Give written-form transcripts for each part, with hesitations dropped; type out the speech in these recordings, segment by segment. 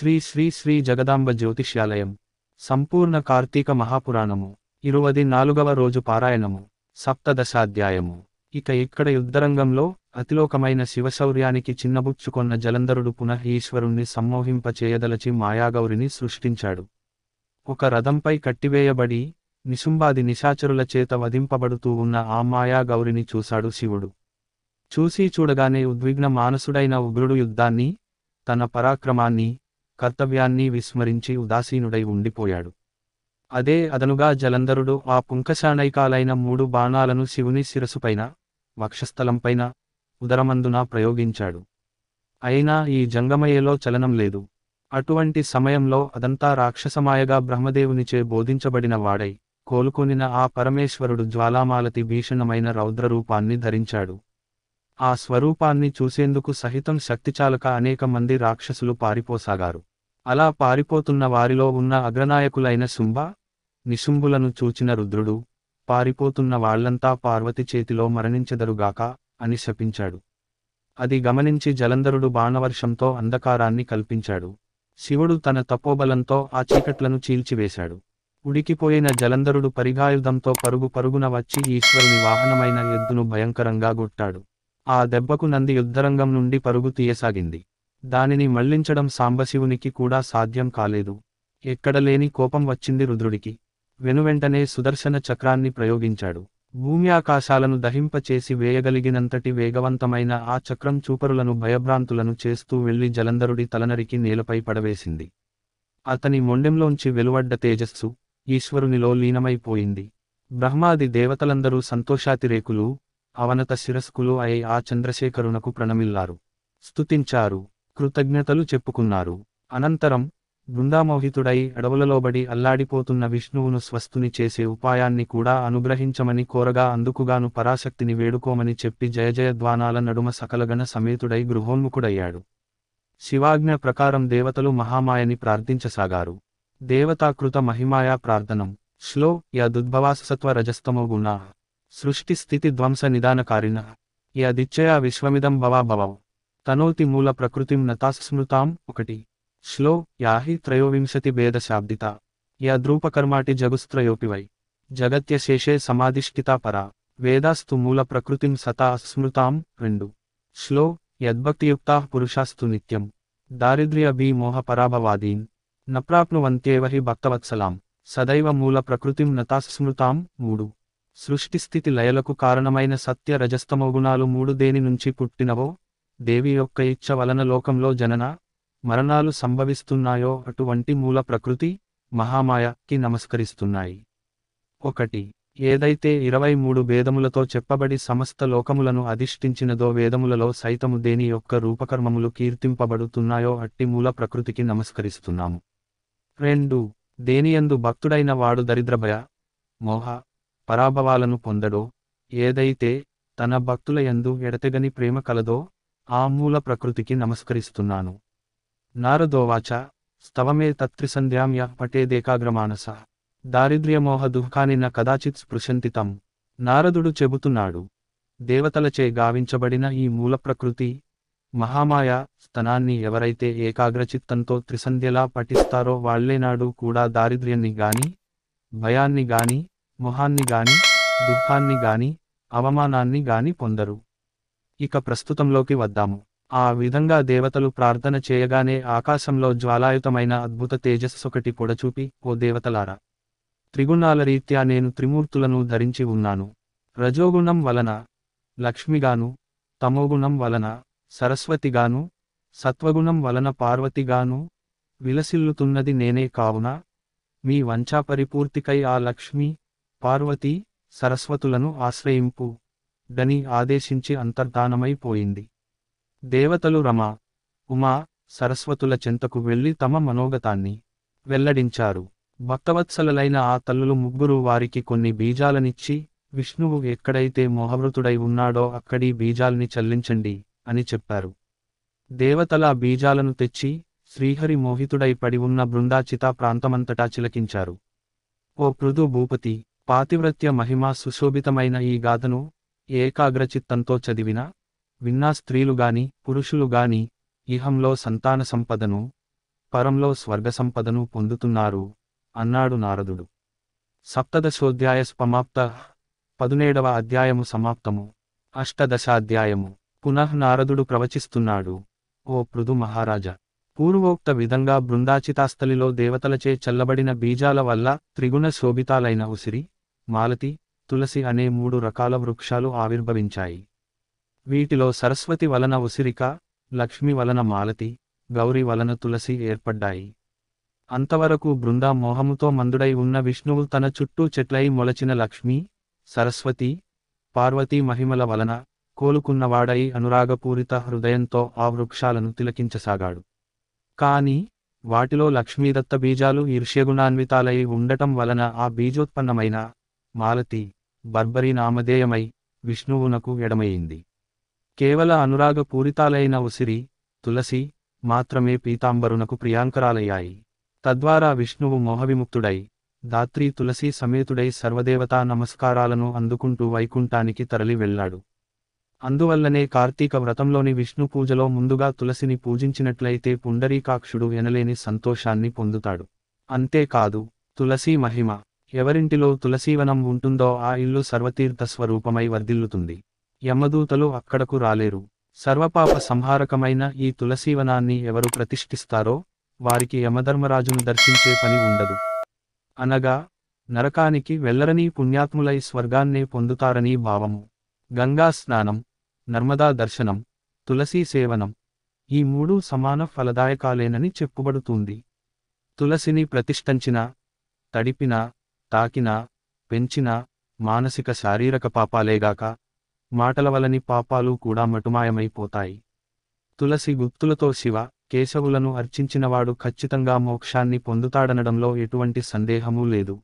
శ్రీ శ్రీ శ్రీ జగదాంబ జ్యోతిష్యాలయం సంపూర్ణ కార్తీక మహాపురాణము 24వ రోజు పారాయణము సప్తదశాధ్యాయము. ఇక ఇక్కడ యుద్ధరంగంలో అతిలోకమైన శివశౌర్యానికి చిన్నబుచ్చుకొన్న జలంధరుడు పునః ఈశ్వరుణ్ణి సమ్మోహింపచేయదలచి మాయాగౌరిని సృష్టించాడు. ఒక రథంపై కట్టివేయబడి నిశుంబాది నిశాచరుల చేత వధింపబడుతూ ఉన్న ఆ మాయాగౌరిని చూశాడు శివుడు. చూడగానే ఉద్విగ్న మానసుడైన ఉగ్రుడు యుద్ధాన్ని, తన పరాక్రమాన్ని, కర్తవ్యాన్ని విస్మరించి ఉదాసీనుడై ఉండిపోయాడు. అదే అదనుగా జలంధరుడు ఆ పుంకశానైకాలైన 3 బాణాలను శివుని శిరసుపైన, వక్షస్థలంపైన, ఉదరమందున ప్రయోగించాడు. అయినా ఈ జంగమయ్యలో చలనం లేదు. అటువంటి సమయంలో అదంతా రాక్షసమాయగా బ్రహ్మదేవునిచే బోధించబడిన వాడై కోలుకొనిన ఆ పరమేశ్వరుడు జ్వాలామాలతి భీషణమైన రౌద్రరూపాన్ని ధరించాడు. ఆ స్వరూపాన్ని చూసేందుకు సహితం శక్తిచాలక అనేక మంది రాక్షసులు పారిపోసాగారు. అలా పారిపోతున్న వారిలో ఉన్న అగ్రనాయకులైన శుంభ, నిశుంభులను చూచిన రుద్రుడు, పారిపోతున్న వాళ్లంతా పార్వతి చేతిలో మరణించెదరుగాక అని శపించాడు. అది గమనించి జలంధరుడు బాణవర్షంతో అంధకారాన్ని కల్పించాడు. శివుడు తన తపోబలంతో ఆ చీకట్లను చీల్చివేశాడు. ఉడికిపోయిన జలంధరుడు పరిగాయుధంతో పరుగున వచ్చి ఈశ్వరుని వాహనమైన ఎద్దును భయంకరంగా గొట్టాడు. ఆ దెబ్బకు నంది యుద్ధరంగం నుండి పరుగు తీయసాగింది. దానిని మళ్లించడం సాంబశివునికి కూడా సాధ్యం కాలేదు. ఎక్కడలేని కోపం వచ్చింది రుద్రుడికి. వెనువెంటనే సుదర్శన చక్రాన్ని ప్రయోగించాడు. భూమి ఆకాశాలను దహింపచేసి వేయగలిగినంతటి వేగవంతమైన ఆ చక్రం చూపరులను భయభ్రాంతులను చేస్తూ వెళ్లి జలంధరుడి తలనరికి నేలపై పడవేసింది. అతని మొండెంలోంచి వెలువడ్డ తేజస్సు ఈశ్వరునిలో లీనమైపోయింది. బ్రహ్మాది దేవతలందరూ సంతోషాతిరేకులు, అవనత శిరస్కులు అయి ఆ చంద్రశేఖరునకు ప్రణమిల్లారు, స్తుతించారు, కృతజ్ఞతలు చెప్పుకున్నారు. అనంతరం బృందామోహితుడై అడవులలోబడి అల్లాడిపోతున్న విష్ణువును స్వస్థుని చేసే ఉపాయాన్ని కూడా అనుగ్రహించమని కోరగా అందుకుగాను పరాశక్తిని వేడుకోమని చెప్పి జయజయధ్వానాల నడుమ సకలగణ సమేతుడై గృహోన్ముఖుడయ్యాడు. శివాజ్ఞ ప్రకారం దేవతలు మహామాయని ప్రార్థించసాగారు. దేవతాకృత మహిమాయా ప్రార్థనం. శ్లో యదుద్భవాసత్వ రజస్తమో గుణా సృష్టి స్థితి ధ్వంస నిదానకారిణ యదిచ్చయా విశ్వమిదం భవాభవౌ తనోతి మూల ప్రకృతిం నతాస్మృతాం 1 శ్లో యాహి త్రయోవింశతి భేదశాబ్దిత యద్రూపకర్మాటి జగుస్త్రయోపి వై జగత్యశేషే సమాధిష్ఠితా పరా వేదాస్తు మూల ప్రకృతిం సతా అస్మృతాం 2 శ్లో యద్భక్తియుక్తాః పురుషాస్తు నిత్యం దారిద్ర్య మోహ పరాభవాదీన్ నప్రాప్నువంత్యేవ హి భక్తవత్సలాం సదైవ మూల ప్రకృతిం నతాస్మృతాం 3 సృష్టిస్థితి లయలకు కారణమైన సత్య రజస్తమోగుణాలు 3 దేని నుంచి పుట్టినవో, దేవి యొక్క ఇచ్ఛ వలన లోకంలో జనన మరణాలు సంభవిస్తున్నాయో అటువంటి మూల ప్రకృతి మహామాయకి నమస్కరిస్తున్నాయి. 1 ఏదైతే 23 వేదములతో చెప్పబడి సమస్త లోకములను అధిష్ఠించినదో వేదములలో సైతము దేని యొక్క రూపకర్మములు కీర్తింపబడుతున్నాయో అట్టి మూల ప్రకృతికి నమస్కరిస్తున్నాము. 2 దేనియందు భక్తుడైన వాడు దరిద్రభయ, మోహ, పరాభవాలను పొందడో, ఏదైతే తన భక్తుల యందు ఎడతెగని ప్రేమ కలదో ఆ మూల ప్రకృతికి నమస్కరిస్తున్నాను. నారదోవాచ స్తవమే తత్రిసంధ్యాం యః పఠేదేకాగ్రమానస దారిద్ర్యమోహ దుఃఖాని న కదాచిత్ స్పృశంతి తం. నారదుడు చెబుతున్నాడు, దేవతలచే గావించబడిన ఈ మూల ప్రకృతి మహామాయ స్తనాన్ని ఎవరైతే ఏకాగ్రచిత్తంతో త్రిసంధ్యలా పఠిస్తారో వాళ్లేనాడు కూడా దారిద్ర్యాన్ని గాని, భయాన్ని గాని, మొహాన్ని గాని, దుఃఖాన్ని గాని, అవమానాన్ని గాని పొందరు. ఇక ప్రస్తుతంలోకి వద్దాము. ఆ విధంగా దేవతలు ప్రార్థన చేయగానే ఆకాశంలో జ్వాలాయుతమైన అద్భుత తేజస్సొకటి పొడచూపి, ఓ దేవతలారా, త్రిగుణాల రీత్యా నేను త్రిమూర్తులను ధరించి ఉన్నాను. రజోగుణం వలన లక్ష్మిగాను, తమోగుణం వలన సరస్వతిగాను, సత్వగుణం వలన పార్వతిగాను విలసిల్లుతున్నది నేనే కావున మీ వంచాపరిపూర్తికై ఆ లక్ష్మి, పార్వతి, సరస్వతులను ఆశ్రయింపు దని ఆదేశించి అంతర్ధానమైపోయింది. దేవతలు రమ, ఉమా, సరస్వతుల చెంతకు వెళ్లి తమ మనోగతాన్ని వెల్లడించారు. భక్తవత్సలైన ఆ తల్లులు ముగ్గురు వారికి కొన్ని బీజాలనిచ్చి, విష్ణువు ఎక్కడైతే మోహవృతుడై ఉన్నాడో అక్కడీ బీజాల్ని చల్లించండి అని చెప్పారు. దేవతల బీజాలను తెచ్చి శ్రీహరి మోహితుడై పడి ఉన్న బృందాచితా ప్రాంతమంతటా చిలకించారు. ఓ పృథు భూపతి, పాతివ్రత్య మహిమా సుశోభితమైన ఈ గాథను ఏకాగ్రచిత్తంతో చదివినా, విన్నా స్త్రీలుగాని పురుషులుగాని ఇహంలో సంతాన సంపదను పరంలో స్వర్గ సంపదను పొందుతున్నారు అన్నాడు నారదుడు. సప్తదశోధ్యాయ సమాప్త. 17వ అధ్యాయము సమాప్తము. అష్టదశాధ్యాయము. పునః నారదుడు ప్రవచిస్తున్నాడు. ఓ పృథు మహారాజా, పూర్వోక్త విధంగా బృందాచితాస్థలిలో దేవతలచే చల్లబడిన బీజాల వల్ల త్రిగుణ శోభితాలైన ఉసిరి, మాలతి, తులసి అనే 3 రకాల వృక్షాలు ఆవిర్భవించాయి. వీటిలో సరస్వతి వలన ఉసిరిక, లక్ష్మి వలన మాలతి, గౌరి వలన తులసి ఏర్పడ్డాయి. అంతవరకు బృందా మోహముతో మందుడై ఉన్న విష్ణువు తన చుట్టూ చెట్లై మొలచిన లక్ష్మీ, సరస్వతి, పార్వతీ మహిమల వలన కోలుకున్నవాడై అనురాగపూరిత హృదయంతో ఆ వృక్షాలను తిలకించసాగాడు. కాని వాటిలో లక్ష్మీదత్త బీజాలు ఈర్ష్యగుణాన్వితాలై ఉండటం వలన ఆ బీజోత్పన్నమైన మాలతి బర్బరీ నామధేయమై విష్ణువునకు ఎడమయింది. కేవల అనురాగపూరితాలైన ఉసిరి, తులసి మాత్రమే పీతాంబరునకు ప్రియాంకరాలయ్యాయి. తద్వారా విష్ణువు మోహవిముక్తుడై ధాత్రీ తులసి సమేతుడై సర్వదేవతా నమస్కారాలను అందుకుంటూ వైకుంఠానికి తరలి వెళ్ళాడు. అందువల్లనే కార్తీక వ్రతంలోని విష్ణు పూజలో ముందుగా తులసిని పూజించినట్లయితే పుండరీకాక్షుడు ఎనలేని సంతోషాన్ని పొందుతాడు. అంతేకాదు, తులసీ మహిమ. ఎవరింటిలో తులసీవనం ఉంటుందో ఆ ఇల్లు సర్వతీర్థ స్వరూపమై వర్ధిల్లుతుంది. యమదూతలు అక్కడకు రాలేరు. సర్వపాప సంహారకమైన ఈ తులసీవనాన్ని ఎవరు ప్రతిష్ఠిస్తారో వారికి యమధర్మరాజును దర్శించే పని ఉండదు. అనగా నరకానికి వెళ్లరని పుణ్యాత్ములై స్వర్గాన్నే పొందుతారని భావము. గంగా స్నానం, నర్మదా దర్శనం, తులసీ సేవనం ఈ 3 సమాన ఫలదాయకాలేనని చెప్పుబడుతుంది. తులసిని ప్రతిష్ఠించినా, తడిపినా, తాకినా, పెంచినా మానసిక శారీరక పాపాలేగాక మాటల వలని పాపాలు కూడా మటుమాయమైపోతాయి. తులసి గుత్తులతో శివ, కేశవులను అర్చించినవాడు ఖచ్చితంగా మోక్షాన్ని పొందుతాడనడంలో ఎటువంటి సందేహమూ లేదు.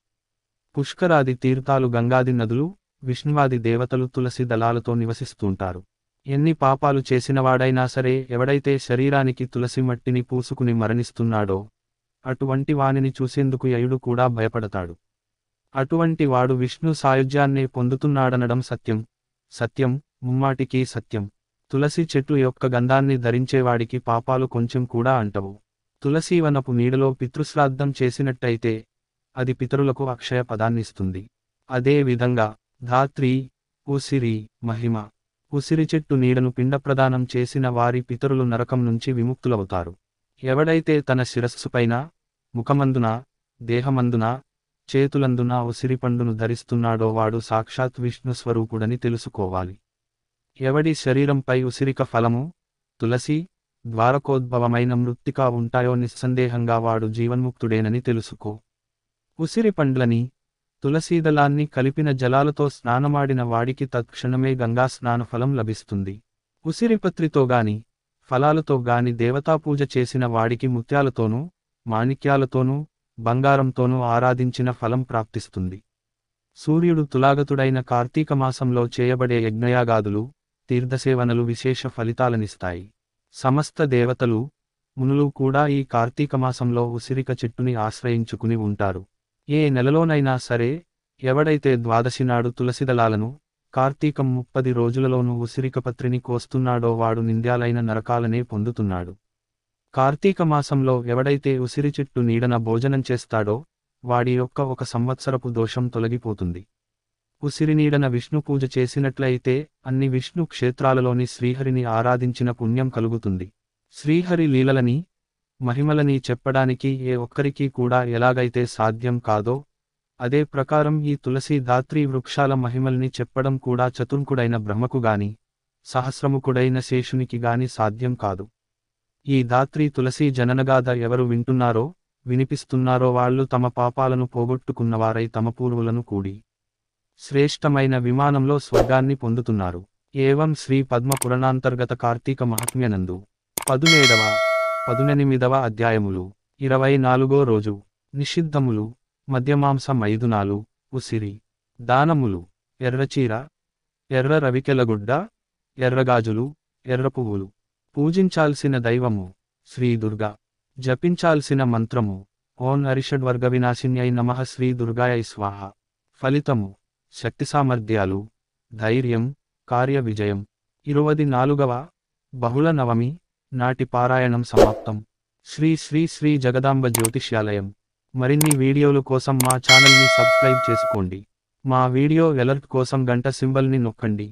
పుష్కరాది తీర్థాలు, గంగాది నదులు, విష్ణువాది దేవతలు తులసి దళాలతో నివసిస్తుంటారు. ఎన్ని పాపాలు చేసినవాడైనా సరే ఎవడైతే శరీరానికి తులసి మట్టిని పూసుకుని మరణిస్తున్నాడో అటువంటి వానిని చూసేందుకు యయుడు కూడా భయపడతాడు. అటువంటి వాడు విష్ణు సాయుజ్యాన్నే పొందుతున్నాడనడం సత్యం. సత్యం, ముమ్మాటికీ సత్యం. తులసి చెట్టు యొక్క గంధాన్ని ధరించేవాడికి పాపాలు కొంచెం కూడా అంటవు. తులసీవనపు నీడలో పితృశ్రాద్ధం చేసినట్టయితే అది పితరులకు అక్షయ పదాన్నిస్తుంది. అదే విధంగా ధాత్రి, ఉసిరి మహిమ. ఉసిరి చెట్టు నీడను పిండప్రదానం చేసిన వారి పితరులు నరకం నుంచి విముక్తులవుతారు. ఎవడైతే తన శిరస్సుపైన, ముఖమందున, దేహమందున, చేతులందున ఉసిరి పండును ధరిస్తున్నాడో వాడు సాక్షాత్ విష్ణు స్వరూపుడని తెలుసుకోవాలి. ఎవడి శరీరంపై ఉసిరిక ఫలము, తులసి, ద్వారకోద్భవమైన మృత్తికా ఉంటాయో నిస్సందేహంగా వాడు జీవన్ముక్తుడేనని తెలుసుకో. ఉసిరి పండ్లని, తులసీదళాన్ని కలిపిన జలాలతో స్నానమాడిన వాడికి తత్క్షణమే గంగా స్నానఫలం లభిస్తుంది. ఉసిరిపత్రితో గాని, ఫలాలతో గాని దేవతాపూజ చేసిన వాడికి ముత్యాలతోనూ, మాణిక్యాలతోనూ, బంగారంతోనూ ఆరాధించిన ఫలం ప్రాప్తిస్తుంది. సూర్యుడు తులాగతుడైన కార్తీక మాసంలో చేయబడే యజ్ఞయాగాదులు, తీర్థసేవనలు విశేష ఫలితాలనిస్తాయి. సమస్త దేవతలు, మునులు కూడా ఈ కార్తీక మాసంలో ఉసిరిక చెట్టుని ఆశ్రయించుకుని ఉంటారు. ఏ నెలలోనైనా సరే ఎవడైతే ద్వాదశి నాడు తులసిదళాలను, కార్తీకం 30 రోజులలోనూ ఉసిరికపత్రిని కోస్తున్నాడో వాడు నింద్యాలైన నరకాలనే పొందుతున్నాడు. కార్తీక మాసంలో ఎవడైతే ఉసిరి చెట్టు నీడన భోజనం చేస్తాడో వాడి యొక్క 1 సంవత్సరపు దోషం తొలగిపోతుంది. ఉసిరి నీడన విష్ణు పూజ చేసినట్లయితే అన్ని విష్ణు క్షేత్రాలలోని శ్రీహరిని ఆరాధించిన పుణ్యం కలుగుతుంది. శ్రీహరి లీలలని, మహిమలని చెప్పడానికి ఏ ఒక్కరికి కూడా ఎలాగైతే సాధ్యం కాదో అదే ప్రకారం ఈ తులసి ధాత్రీ వృక్షాల మహిమల్ని చెప్పడం కూడా చతుర్ముఖుడైన బ్రహ్మకు గాని, సహస్రముఖుడైన శేషునికి గాని సాధ్యం కాదు. ఈ ధాత్రీ తులసి జననగాథ ఎవరు వింటున్నారో, వినిపిస్తున్నారో వాళ్ళు తమ పాపాలను పోగొట్టుకున్నవారై తమ పూర్వులను కూడి శ్రేష్టమైన విమానంలో స్వర్గాన్ని పొందుతున్నారు. ఏవం శ్రీ పద్మ పురాణాంతర్గత కార్తీక మహాత్మ్యనందు 17వ, 18వ అధ్యాయములు. 24వ రోజు. నిషిద్ధములు, మద్యమాంస మైదునాలు, ఉసిరి దానములు, ఎర్రచీర, ఎర్ర రవికెలగుడ్డ, ఎర్రగాజులు, ఎర్ర పువ్వులు. పూజించాల్సిన దైవము శ్రీ దుర్గా. జపించాల్సిన మంత్రము ఓం అరిషడ్వర్గ వినాశిన్యై నమః శ్రీ దుర్గాయై స్వాహ. ఫలితము శక్తి సామర్థ్యాలు, ధైర్యం, కార్య విజయం. 24వ బహుళ నవమి నాటి పారాయణం సమాప్తం. శ్రీ శ్రీ శ్రీ జగదాంబ జ్యోతిష్యాలయం. మరిన్ని వీడియోలు కోసం మా ఛానల్ని సబ్స్క్రైబ్ చేసుకోండి. మా వీడియో అలర్ట్ కోసం గంట సింబల్ని నొక్కండి.